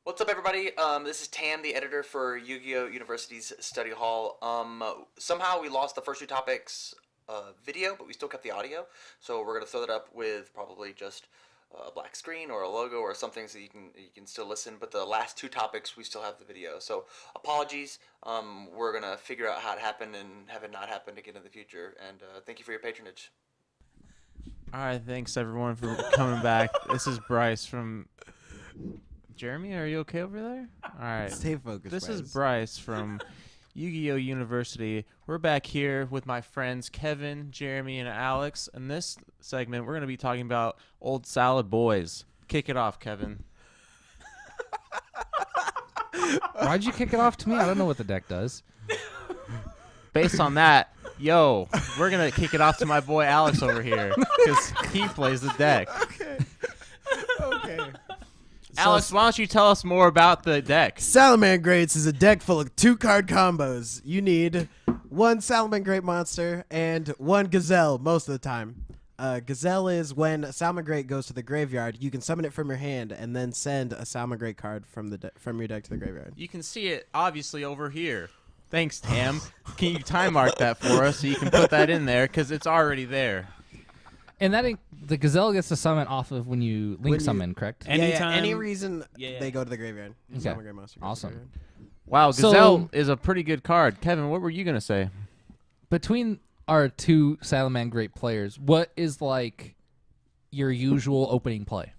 What's up, everybody? This is Tam, the editor for YGOU University's Study Hall. Somehow we lost the first two topics video, but we still kept the audio. So we're going to throw that up with probably just a black screen or a logo or something so you can still listen. But the last two topics, we still have the video. So apologies. We're going to figure out how it happened and have it not happen again in the future. And thank you for your patronage. All right, thanks everyone for coming back. This is Bryce from... Jeremy, are you okay over there? All right. Stay focused. This is Bryce from YGOU University. We're back here with my friends Kevin, Jeremy, and Alex. In this segment, we're going to be talking about old salad boys. Kick it off, Kevin. Why'd you kick it off to me? I don't know what the deck does. Based on that, we're going to kick it off to my boy Alex over here because he plays the deck. Okay. Alex, why don't you tell us more about the deck? Salamangreats is a deck full of 2-card combos. You need one Salamangreat monster and one Gazelle most of the time. Gazelle is when a Salamangreat goes to the graveyard, you can summon it from your hand and then send a Salamangreat card from your deck to the graveyard. You can see it obviously over here. Thanks, Tam. Can you time mark that for us so you can put that in there because it's already there? And the Gazelle gets to summon off of when you summon, correct? Anytime. Yeah, any reason they go to the graveyard. Okay. Salamangreat monster goes to the graveyard. Wow, Gazelle is a pretty good card. Kevin, what were you going to say? Between our two Salamangreat players, what is like your usual opening play?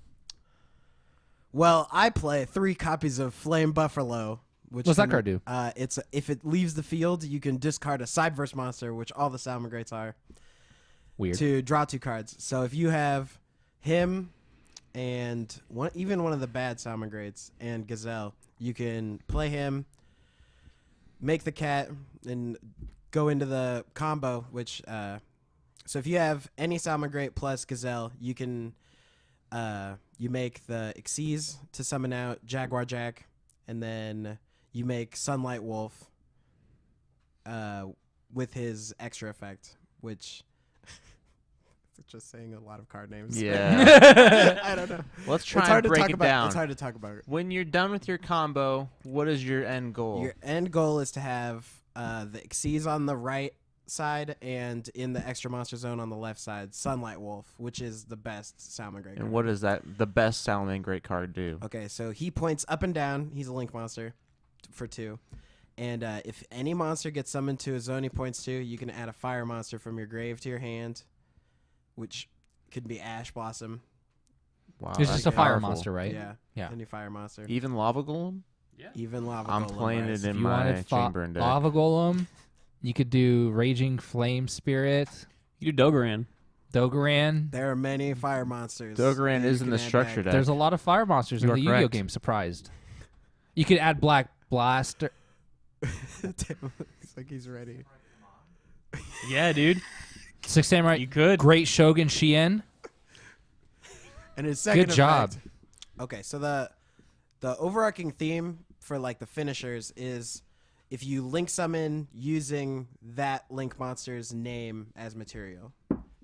Well, I play 3 copies of Flame Buffalo. What's that card do? If it leaves the field, you can discard a Sideverse monster, which all the Salamangreats are. Weird. To draw 2 cards. So if you have him and even one of the bad Salamangreats and Gazelle, you can play him, make the cat, and go into the combo, which... so if you have any Salamangreat plus Gazelle, you can... you make the Xyz to summon out Jaguar Jack, and then you make Sunlight Wolf with his extra effect, which... Just saying a lot of card names. Yeah. I don't know. Let's try and break it down. It's hard to talk about it. When you're done with your combo, what is your end goal? Your end goal is to have the Xyz on the right side and in the extra monster zone on the left side, Sunlight Wolf, which is the best Salamangreat card. And what does the best Salamangreat card do? Okay, so he points up and down. He's a link monster for 2. And if any monster gets summoned to a zone he points to, you can add a fire monster from your grave to your hand, which could be Ash Blossom. Wow, it's just a fire powerful. monster, right? Yeah. Any fire monster. Even Lava Golem? Yeah. Even Lava I'm Golem. playing it in you my wanted chamber deck. Lava Golem. You could do Raging Flame Spirit. You do Dogoran. There are many fire monsters. Dogoran is in the structure deck. There's a lot of fire monsters in the Yu-Gi-Oh correct. game. Surprised. You could add Black Blaster. It's like he's ready. Yeah, dude. 6 Samurai. You could. Great Shogun Shien. And his second Good job. effect- Okay, so the overarching theme for like the finishers is if you link summon using that link monster's name as material.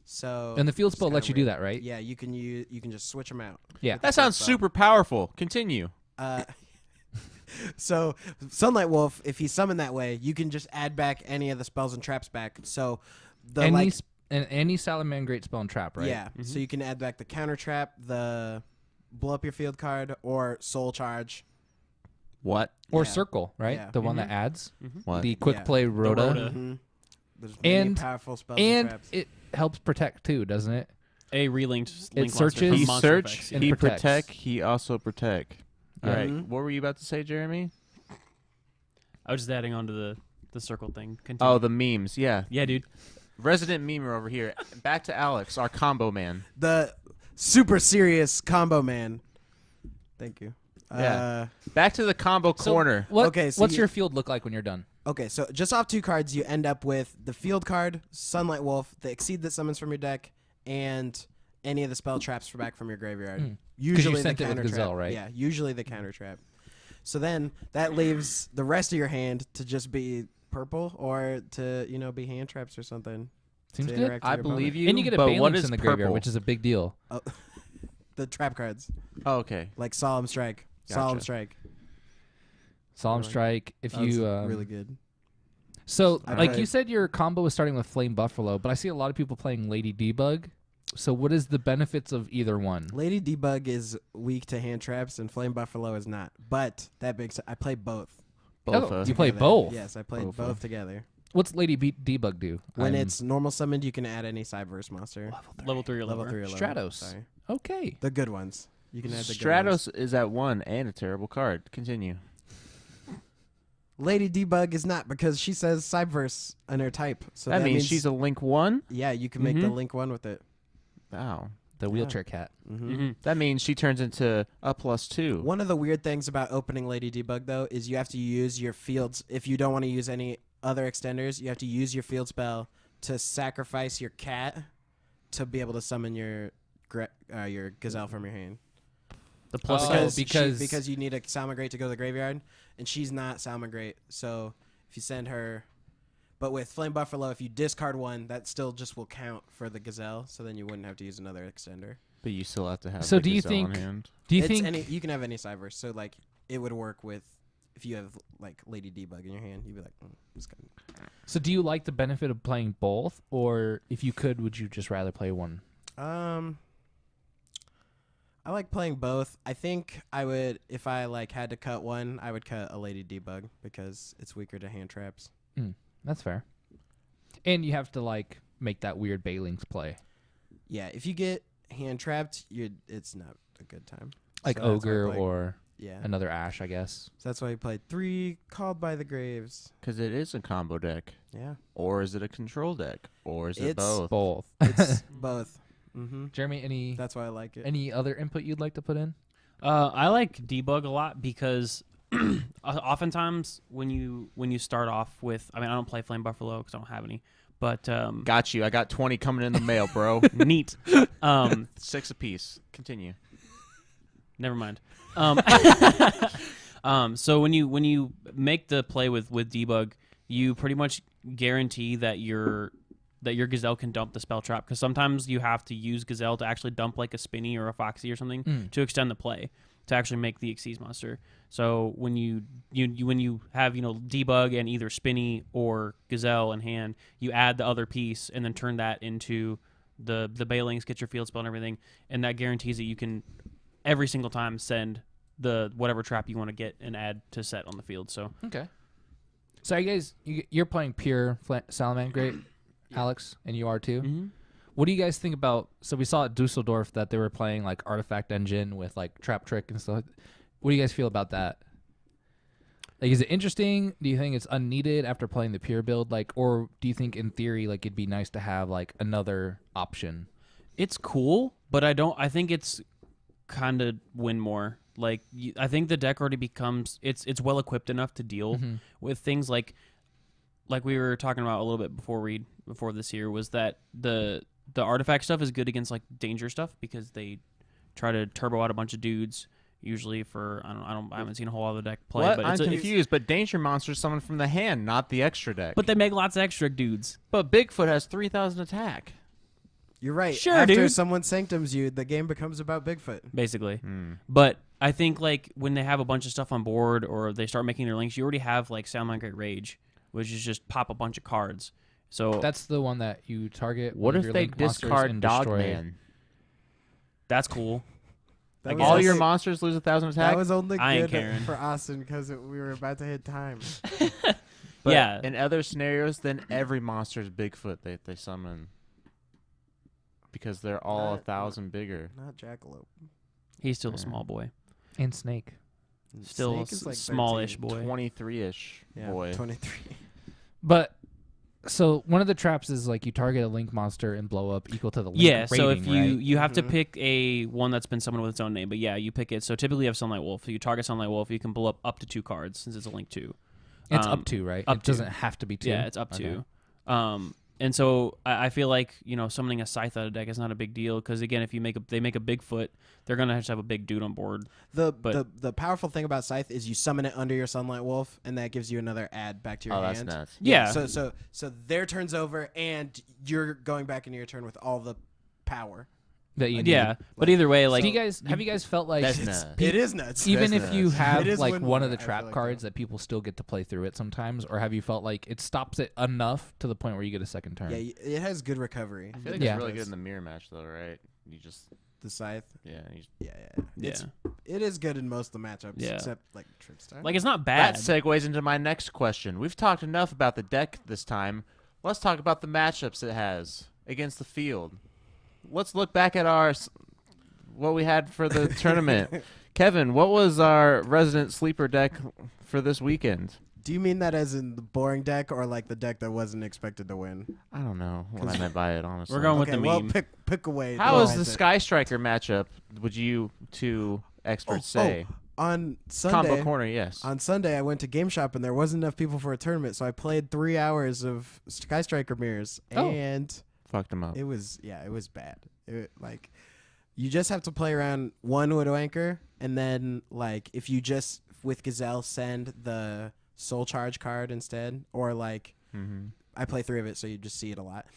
So And the field it's spell kinda lets you do weird. that, right? Yeah, you can just switch them out. Yeah. That sounds super powerful. Continue. So Sunlight Wolf, if he's summoned that way, you can just add back any of the spells and traps back. So the any Salamangreat spell and trap, right? Yeah. So you can add back the counter trap, the blow up your field card, or soul charge. What? Or Yeah. Circle, right? Yeah. The one that adds. What? The quick Yeah. play Rhoda. Mm-hmm. There's many And- powerful spells and And traps. it helps protect too, doesn't it? A relinked link monster searches- from He monster search, effects, and he protects. protect, he also protect. All right. Mhm. What were you about to say, Jeremy? I was just adding on to the circle thing. Continue. Oh, the memes. Yeah. Yeah, dude. Resident memer over here. Back to Alex, our combo man. The super serious combo man. Thank you. Yeah. Back to the combo corner. Okay, so what's you- your field look like when you're done? Okay, so just off 2 cards, you end up with the field card, Sunlight Wolf, the Exceed that summons from your deck, and any of the spell traps back from your graveyard. Usually you sent the it with counter Gazelle, trap. right? Yeah, usually the counter trap. So then that leaves the rest of your hand to just be purple or to be hand traps or something. Seems to good. interact with I your believe opponent. you. And you get a but Balance what is in the graveyard, purple? which is a big deal. The trap cards, Oh, okay. like Solemn Strike. Gotcha. Solemn Strike. Solemn Strike. If That was you really good. So, I like played- you said, your combo was starting with Flame Buffalo, but I see a lot of people playing Lady Debug. So, what is the benefits of either one? Lady Debug is weak to hand traps, and Flame Buffalo is not. But that makes I play both. Both. You play together. both? Yes, I played Both. both together. What's Lady Debug do? When I'm- it's normal summoned, you can add any Cyberse monster. Level 3 or Level lower. 3 or lower. Stratos. Sorry. Okay. The good ones. You can add the good ones. Stratos is at 1 and a terrible card. Continue. Lady Debug is not because she says Cyberse in her type. So that means she's a Link 1? Yeah, you can make the Link 1 with it. Wow. The wheelchair cat. Mm-hmm. That means she turns into a +2. One of the weird things about opening Lady Debug, though, is you have to use your fields. If you don't want to use any other extenders, you have to use your field spell to sacrifice your cat to be able to summon your gazelle from your hand. The plus Oh, side. because you need a Salamangreat to go to the graveyard, and she's not Salamangreat. So if you send her, but with Flame Buffalo, if you discard one, that still just will count for the gazelle. So then you wouldn't have to use another extender. But you still have to have So the do you Gazelle in think- hand. Do you It's think you can have any Cyberse. So like it would work with if you have like Lady Debug in your hand, you'd be like, it's good. so? Do you like the benefit of playing both, or if you could, would you just rather play one? I like playing both. I think I would, if I like had to cut one, I would cut a Lady Debug because it's weaker to hand traps. That's fair. And you have to like make that weird Baylings play, Yeah, if you get hand trapped, it's not a good time. like So that's why I Ogre play- or Yeah, another Ash, I guess. so that's why I played 3 Called by the Graves. Because it is a combo deck. Yeah, Or is it a control deck? Or is it It's both? Both. it's both. Mm-hmm. Jeremy, any That's why I like it. any other input you'd like to put in? I like debug a lot because oftentimes when you start off with, I mean, I don't play Flame Buffalo because I don't have any, but Got you. I got 20 coming in the mail, bro. neat. 6 apiece. Continue. Never mind. So when you make the play with debug, you pretty much guarantee that your Gazelle can dump the spell trap, because sometimes you have to use Gazelle to actually dump like a Spinny or a Foxy or something to extend the play to actually make the Xyz monster. So when you have debug and either Spinny or Gazelle in hand, you add the other piece and then turn that into the Baylings, get your field spell and everything, and that guarantees that you can every single time send the whatever trap you want to get and add to set on the field. So Okay. So you guys, you're playing pure Salamangreat, Alex, and you are too. What do you guys think about? So we saw at Dusseldorf that they were playing like Artifact Engine with like Trap Trick and stuff. What do you guys feel about that? Like, is it interesting? Do you think it's unneeded after playing the pure build? Like, or do you think in theory like it'd be nice to have like another option? it's cool, but I think it's kind of win more. Like I think the deck already becomes it's well equipped enough to deal with things like we were talking about a little bit before this year, was that the artifact stuff is good against like danger stuff because they try to turbo out a bunch of dudes usually for I haven't seen a whole other deck play. What? But I'm it's confused. But Danger Monster's summoned from the hand, not the extra deck. but they make lots of extra dudes. But Bigfoot has 3,000 attack. You're right. Sure, After dude. someone sanctums you, the game becomes about Bigfoot. Basically. But I think like when they have a bunch of stuff on board or they start making their links, you already have like Salamangreat Rage, which is just pop a bunch of cards. So That's the one that you target. What one of if your they Link monsters discard and destroy it. Dogman? that's cool. That guess. All was your only- monsters lose 1,000 attack? That was only I ain't good caring. for Austin because we were about to hit time. But Yeah. in other scenarios, then every monster is Bigfoot they summon. Because they're all 1,000 bigger. Not Jackalope. He's still a small boy. And Snake. Still Snake is like smallish 13. boy. 23-ish Yeah, boy. 23. But so one of the traps is like you target a Link monster and blow up equal to the Link Yeah, so if rating, you right? you have to pick a one that's been summoned with its own name, but yeah, you pick it. So typically you have Sunlight Wolf. So you target Sunlight Wolf, you can blow up to 2 cards since it's a Link 2. It's up to, right? up It to. doesn't have to be 2. Yeah, it's up Okay. to. And so I feel like summoning a Scythe out of deck is not a big deal because again, if they make a Bigfoot, they're gonna just have a big dude on board. The powerful thing about Scythe is you summon it under your Sunlight Wolf, and that gives you another add back to your Oh, that's hand. nuts. Yeah. So their turn's over, and you're going back into your turn with all the power. Like, Yeah, but either way, like do you guys have you guys felt like That's nuts. it is nuts. even That's if you nuts. have It is like win-win, one of the I feel trap like, cards though. that people still get to play through it sometimes, or have you felt like it stops it enough to the point where you get a second turn? Yeah, it has good recovery. I feel like Yeah. it's really good in the mirror match, though, right? You just, The scythe. yeah. Yeah. yeah. It is good in most of the matchups, Yeah. except like trip style. Like it's not That bad. segues into my next question. We've talked enough about the deck this time. Let's talk about the matchups it has against the field. Let's look back at what we had for the tournament. Kevin, what was our resident sleeper deck for this weekend? Do you mean that as in the boring deck or like the deck that wasn't expected to win? I don't know what I meant by it, honestly. We're going with Okay, the well, meme. pick away. How was the That's it. Sky Striker matchup? Would you two experts say? On Combo Sunday, corner, yes. on Sunday, I went to Game Shop and there wasn't enough people for a tournament, so I played 3 hours of Sky Striker mirrors, Oh. and Fucked them up. it was bad. Like you just have to play around one Widow Anchor, and then like if you just with Gazelle send the Soul Charge card instead, or like Mm-hmm. I play 3 of it, so you just see it a lot.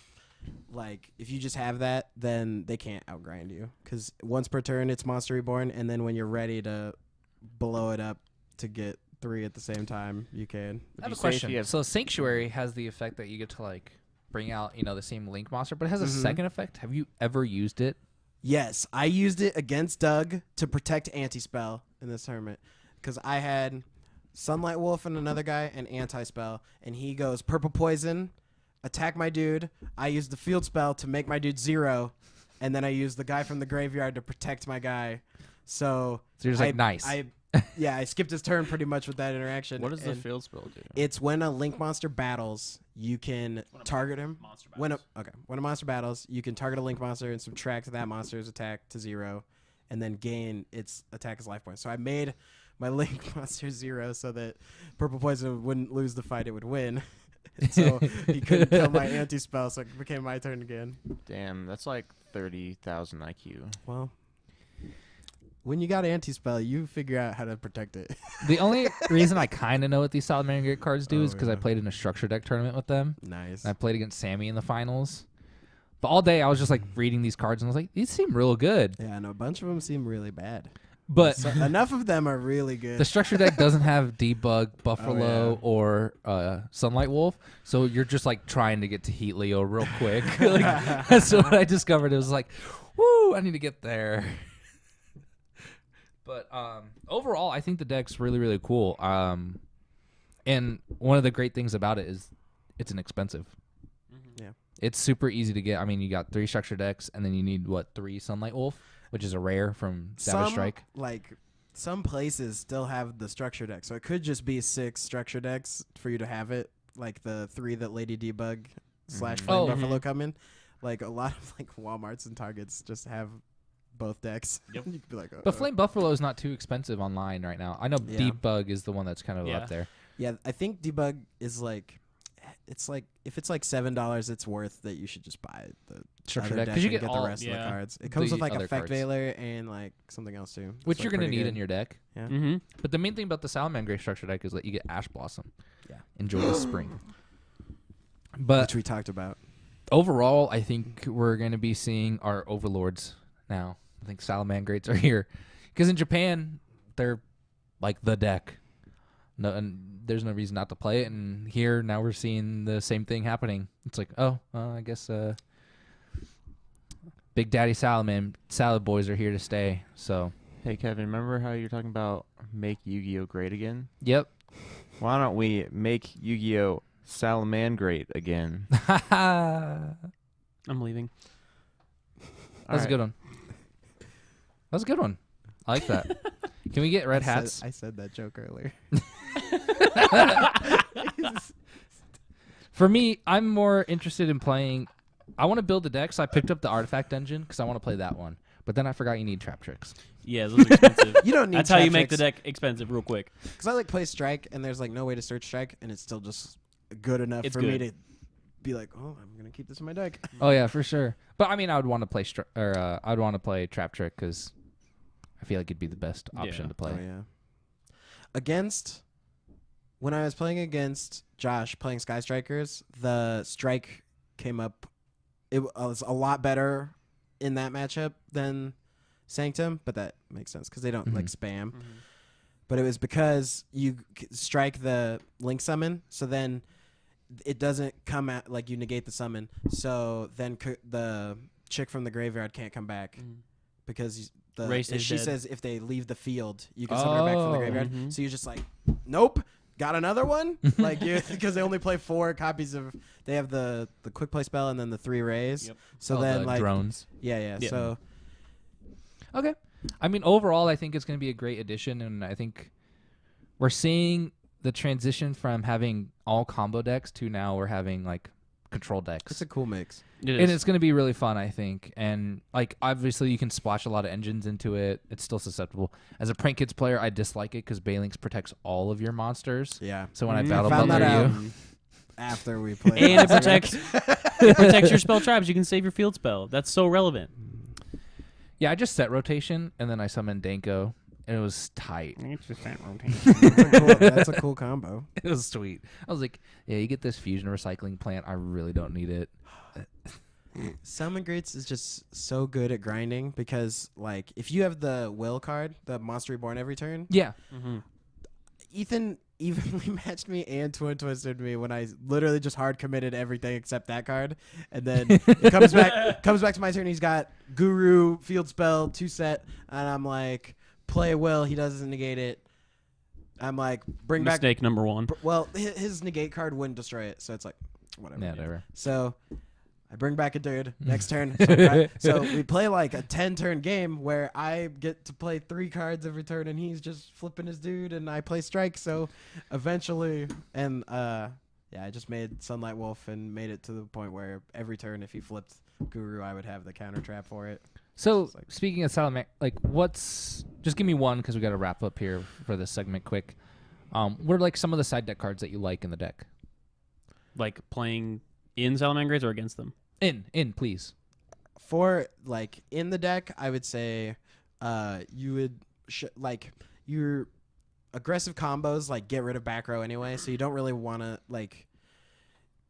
Like if you just have that, then they can't outgrind you because once per turn it's Monster Reborn, and then when you're ready to blow it up to get 3 at the same time, you can. I have you a say if question. you have- So Sanctuary has the effect that you get to like bring out, the same Link monster, but it has a Mhm. second effect. Have you ever used it? Yes, I used it against Doug to protect Anti-Spell in this tournament because I had Sunlight Wolf and another guy and Anti-Spell, and he goes Purple Poison, attack my dude. I used the Field Spell to make my dude 0, and then I used the guy from the graveyard to protect my guy. So So you're just like, nice. I skipped his turn pretty much with that interaction. What does the and field spell do? It's when a Link monster battles, you can target him. When a monster battles, you can target a Link monster and subtract that monster's attack to 0, and then gain its attack as life points. So I made my Link monster 0 so that Purple Poison wouldn't lose the fight; it would win. And so he couldn't kill my anti-spell, so it became my turn again. Damn, that's like 30,000 IQ. Well, when you got anti-spell, you figure out how to protect it. The only reason I kind of know what these Salamangreats cards do is because I yeah. played in a structure deck tournament with them. Nice. And I played against Sammy in the finals. But all day I was just like reading these cards and I was like, these seem real good. Yeah, and a bunch of them seem really bad. But So, enough of them are really good. the structure deck doesn't have Debug, Buffalo, yeah. or Sunlight Wolf. So you're just like trying to get to Heat Leo real quick. Like, that's what I discovered. It was like, woo, I need to get there. But overall, I think the deck's really, really cool. And one of the great things about it is it's inexpensive. Yeah. It's super easy to get. I mean, you got 3 structure decks, and then you need, 3 Sunlight Wolf, which is a rare from Savage Strike. Some places still have the structure deck, so it could just be 6 structure decks for you to have it, like the 3 that Lady Debug / Flame Oh, Buffalo come in. Like a lot of like Walmarts and Targets just have both decks. Yep. You could be like, But Flame Buffalo is not too expensive online right now. I know Yeah. Debug is the one that's kind of Yeah. up there. yeah, I think Debug is like, it's like if it's like $7, it's worth that you should just buy the Structure other deck, 'cause you and get get all- the rest of the yeah, cards. It comes the with like other Effect cards. Veiler and like something else too. Which It's, you're like, going to pretty need good. in your deck. Yeah. Mm-hmm. But the main thing about the Salamangreat structure deck is that you get Ash Blossom. Yeah. Enjoy the spring. But Which we talked about. overall, I think we're going to be seeing our overlords now. I think Salamangreats are here. Because in Japan, they're like the deck. No, and there's no reason not to play it. And here, now we're seeing the same thing happening. It's like, I guess Big Daddy Salad Boys are here to stay. So, Hey, Kevin, remember how you're talking about make Yu-Gi-Oh great again? yep. Why don't we make Yu-Gi-Oh Salamangreat again? That I'm leaving. was a good one. That was a good one. I like that. Can we get red hats? I said that joke earlier. For me, I'm more interested in playing. I want to build a deck, so I picked up the Artifact Dungeon because I want to play that one. But then I forgot you need trap tricks. Yeah, those are expensive. You don't need That's how you trap make the tricks. deck expensive real quick. Because I like play Strike, and there's like no way to search Strike, and it's still just good enough It's for me good. to be like, oh, I'm gonna keep this in my deck. Oh yeah, for sure. But I mean, I would want to play I'd want to play trap trick because I feel like it'd be the best option Yeah. to play. Oh yeah. When I was playing against Josh, playing Sky Strikers, the Strike came up. It was a lot better in that matchup than Sanctum, but that makes sense because they don't like spam. But it was because you strike the Link summon, so then it doesn't come out like you negate the summon. So then the chick from the graveyard can't come back because she says if they leave the field, you can summon her back from the graveyard. So you're just like, nope. Got another one? Like because they only play 4 copies of. They have the quick play spell and then the 3 rays. Yep. So then the like drones. Yeah. So Okay. I mean, overall, I think it's going to be a great addition, and I think we're seeing the transition from having all combo decks to now we're having like control decks. it's a cool mix. It is. And it's going to be really fun, I think. And like obviously you can splash a lot of engines into it. It's still susceptible. As a Prank Kids player, I dislike it because Balinks protects all of your monsters. Yeah. So when I battle Found that bundle out you, after we played. And it last protects game. it protects your spell traps. You can save your field spell. That's so relevant. yeah, I just set rotation and then I summoned Danko, and it was tight. It's just that rotation. That's a cool combo. It was sweet. I was like, yeah, you get this fusion recycling plant. I really don't need it. Salamangreats is just so good at grinding because, like, if you have the Will card, the Monster Reborn every turn, Yeah. Ethan evenly matched me and twin twisted me when I literally just hard committed everything except that card, and then it comes back to my turn. He's got Guru, Field Spell, 2 set, and I'm like, play Will. He doesn't negate it. I'm like, bring back. Mistake number 1. Well, his negate card wouldn't destroy it, so it's like, whatever. Yeah, whatever. So I bring back a dude next turn. So we play like a 10-turn game where I get to play 3 cards every turn, and he's just flipping his dude, and I play strike. So eventually, and I just made Sunlight Wolf and made it to the point where every turn, if he flipped Guru, I would have the counter trap for it. So like- speaking of Salamangreats, like just give me one because we got to wrap up here for this segment quick. What are like some of the side deck cards that you like in the deck? Like playing in Salamangreats or against them? In, please. For like in the deck, I would say you would like your aggressive combos like get rid of back row anyway, so you don't really want to like.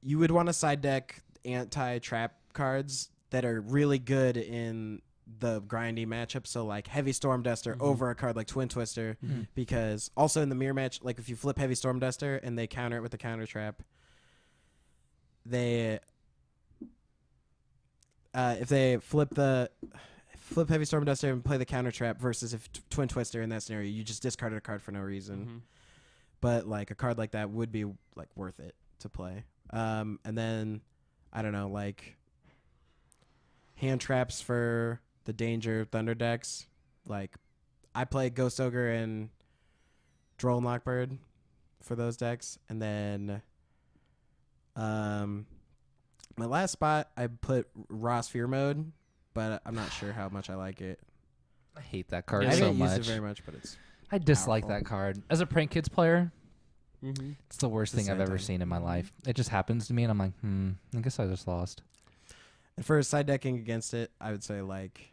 You would want to side deck anti-trap cards that are really good in the grindy matchup. So like Heavy Storm Duster over a card like Twin Twister, because also in the mirror match, like if you flip Heavy Storm Duster and they counter it with the counter trap, if they flip Heavy Storm Duster and play the counter trap versus if Twin Twister in that scenario, you just discarded a card for no reason. But like a card like that would be like worth it to play. And then I don't know, like hand traps for the Danger Thunder decks. Like I play Ghost Ogre and Droll and Lockbird for those decks, and then my last spot, I put Ross Fear Mode, but I'm not sure how much I like it. I hate that card I so haven't used much. it very much, but it's I dislike powerful. that card. As a Prank Kids player, it's the worst It's the thing I've same ever thing. seen in my life. It just happens to me, and I'm like, I guess I just lost. And for side decking against it, I would say like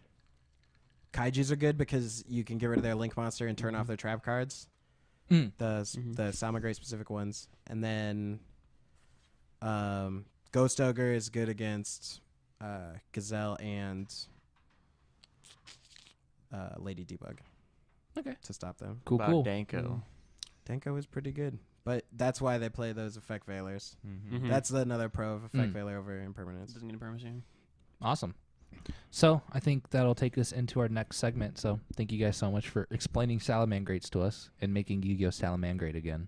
Kaijus are good because you can get rid of their Link Monster and turn off their trap cards. The Salamangreat specific ones, and then Ghost Ogre is good against Gazelle and Lady Debug. Okay. To stop them. Cool, About cool. Danko. Danko is pretty good, but that's why they play those Effect Veilers. Mm-hmm. That's another pro of Effect Veiler over Impermanence. Doesn't get a permanency. Awesome. So I think that'll take us into our next segment. So thank you guys so much for explaining Salamangreats to us and making Yu-Gi-Oh! Salamangreat again.